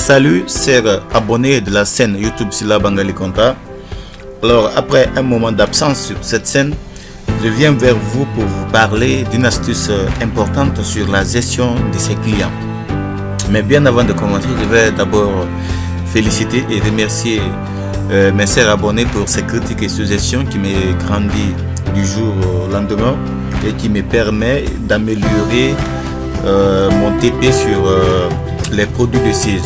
Salut, chers abonnés de la chaîne YouTube Sila Bangali Konta. Alors, après un moment d'absence sur cette chaîne, je viens vers vous pour vous parler d'une astuce importante sur la gestion de ses clients. Mais bien avant de commencer, je vais d'abord féliciter et remercier mes chers abonnés pour ces critiques et suggestions qui me grandissent du jour au lendemain et qui me permet d'améliorer mon TP sur les produits de siège.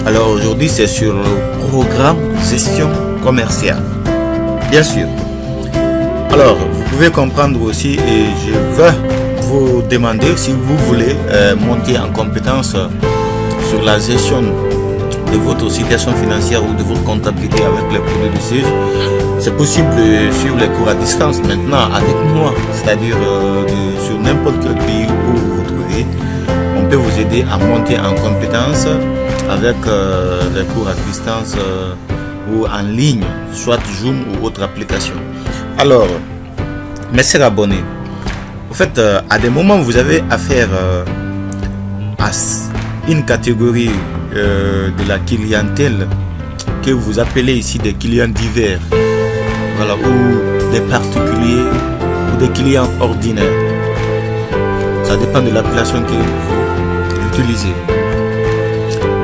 Alors aujourd'hui c'est sur le programme gestion commerciale, bien sûr. Alors vous pouvez comprendre aussi, et je veux vous demander si vous voulez monter en compétence sur la gestion de votre situation financière ou de votre comptabilité avec les produits de siège. C'est possible de suivre les cours à distance maintenant avec moi, c'est-à-dire sur n'importe quel pays où vous vous trouvez. On peut vous aider à monter en compétence avec les cours à distance ou en ligne, soit Zoom ou autre application. Alors, mes chers abonnés, en fait, à des moments vous avez affaire à une catégorie de la clientèle que vous appelez ici des clients divers, voilà, ou des particuliers ou des clients ordinaires. Ça dépend de l'appellation que vous utilisez.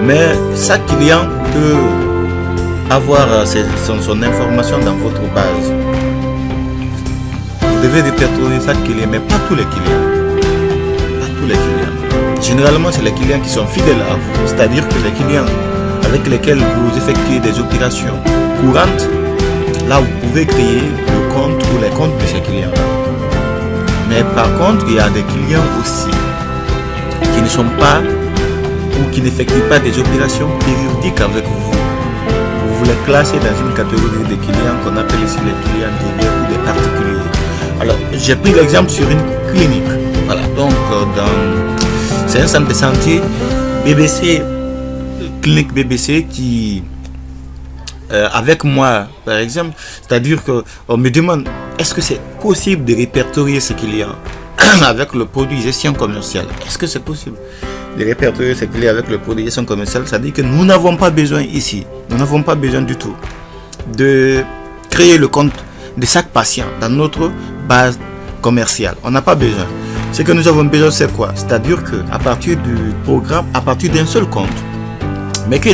Mais chaque client peut avoir son information dans votre base. Vous devez répertorier chaque client, mais pas tous les clients. Pas tous les clients. Généralement, c'est les clients qui sont fidèles à vous. C'est-à-dire que les clients avec lesquels vous effectuez des opérations courantes, là vous pouvez créer le compte ou les comptes de ces clients-là. Mais par contre, il y a des clients aussi qui ne sont pas ou qui n'effectuent pas des opérations périodiques avec vous. Vous les classez dans une catégorie de clients qu'on appelle ici les clients divers ou des particuliers. Alors, j'ai pris l'exemple sur une clinique. Voilà, donc c'est un centre de santé BBC, clinique BBC qui, avec moi par exemple, c'est-à-dire qu'on me demande est-ce que c'est possible de répertorier ces clients avec le produit gestion commerciale. Est-ce que c'est possible de répertorier ces clients avec le produit gestion commerciale? Ça dit que nous n'avons pas besoin ici, nous n'avons pas besoin du tout de créer le compte de chaque patient dans notre base commerciale. On n'a pas besoin. Ce que nous avons besoin, c'est quoi? C'est-à-dire qu'à partir du programme, à partir d'un seul compte, mais que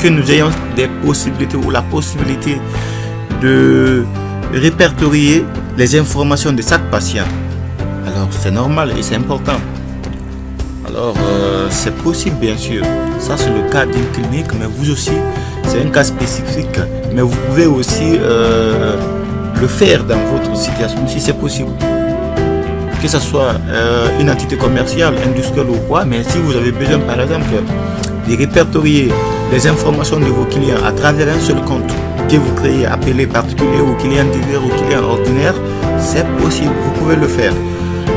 nous ayons des possibilités ou la possibilité de répertorier les informations de chaque patient. Alors c'est normal et c'est important. Alors c'est possible bien sûr. Ça c'est le cas d'une clinique, mais vous aussi c'est un cas spécifique. Mais vous pouvez aussi le faire dans votre situation si c'est possible. Que ce soit une entité commerciale, industrielle ou quoi, mais si vous avez besoin par exemple de répertorier les informations de vos clients à travers un seul compte que vous créez, appelé particulier ou client divers ou client ordinaire, c'est possible, vous pouvez le faire.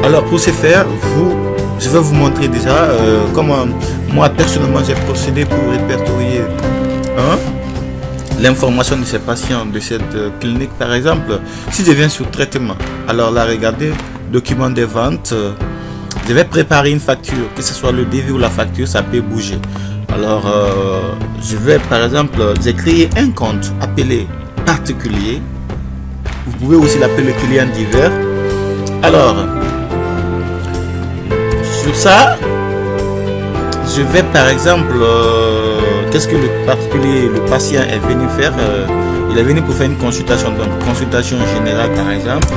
Alors pour ce faire, je vais vous montrer déjà comment moi personnellement j'ai procédé pour répertorier l'information de ces patients de cette clinique. Par exemple, si je viens sur traitement, alors là regardez, document de vente, je vais préparer une facture, que ce soit le devis ou la facture, ça peut bouger. Alors je vais par exemple, j'ai créé un compte appelé particulier, vous pouvez aussi l'appeler client divers. Alors sur ça, je vais par exemple, qu'est-ce que le particulier, le patient est venu faire? Il est venu pour faire une consultation, donc consultation générale par exemple.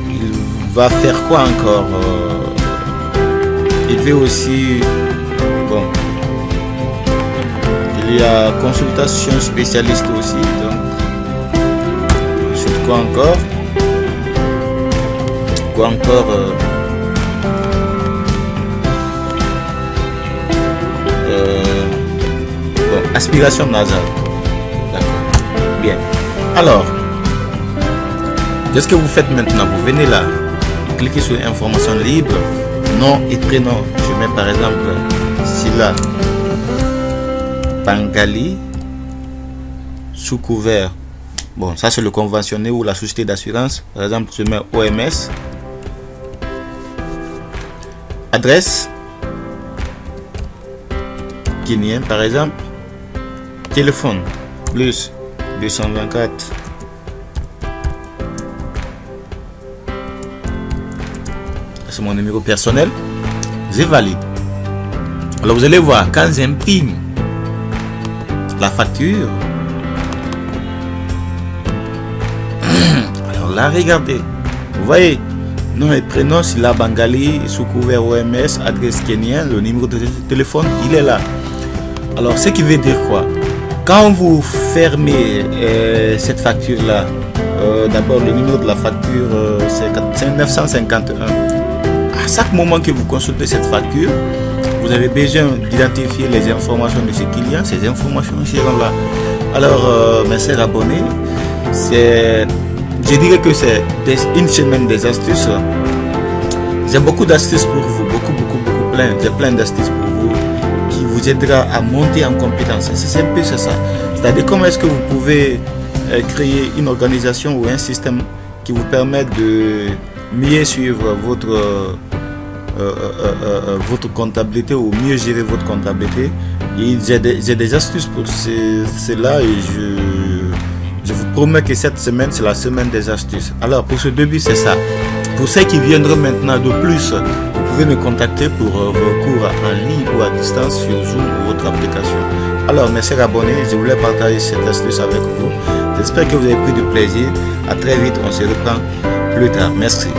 Il va faire quoi encore? Il veut aussi, bon, il y a consultation spécialiste aussi, donc sur quoi encore? Quoi encore? Bon, aspiration nasale. D'accord. Bien. Alors, qu'est-ce que vous faites maintenant? Vous venez là, vous cliquez sur information libre, nom et prénom. Je mets par exemple Sila Bangali sous couvert. Bon, ça c'est le conventionné ou la société d'assurance. Par exemple, je mets OMS. Adresse guinéen, par exemple, téléphone, plus 224. C'est mon numéro personnel, je valide. Alors vous allez voir, quand j'imprime la facture, alors là regardez, vous voyez, nom et prénom Sila Bangali, sous couvert OMS, adresse kenyan, le numéro de téléphone, il est là. Alors ce qui veut dire quoi? Quand vous fermez cette facture là, d'abord le numéro de la facture c'est 951. À chaque moment que vous consultez cette facture, vous avez besoin d'identifier les informations de ce client. Ces informations seront là. Alors, mes chers abonnés, je dirais que c'est une semaine des astuces. J'ai beaucoup d'astuces pour vous, j'ai plein d'astuces pour vous qui vous aidera à monter en compétence. C'est un peu ça. C'est-à-dire comment est-ce que vous pouvez créer une organisation ou un système qui vous permet de mieux suivre votre comptabilité ou mieux gérer votre comptabilité. Et j'ai des astuces pour cela et je vous promets que cette semaine c'est la semaine des astuces. Alors pour ce début c'est ça. Pour ceux qui viendront maintenant de plus, vous pouvez me contacter pour vos cours en ligne ou à distance sur Zoom ou autre application. Alors mes chers abonnés, je voulais partager cette astuce avec vous. J'espère que vous avez pris du plaisir. À très vite, on se reprend plus tard. Merci.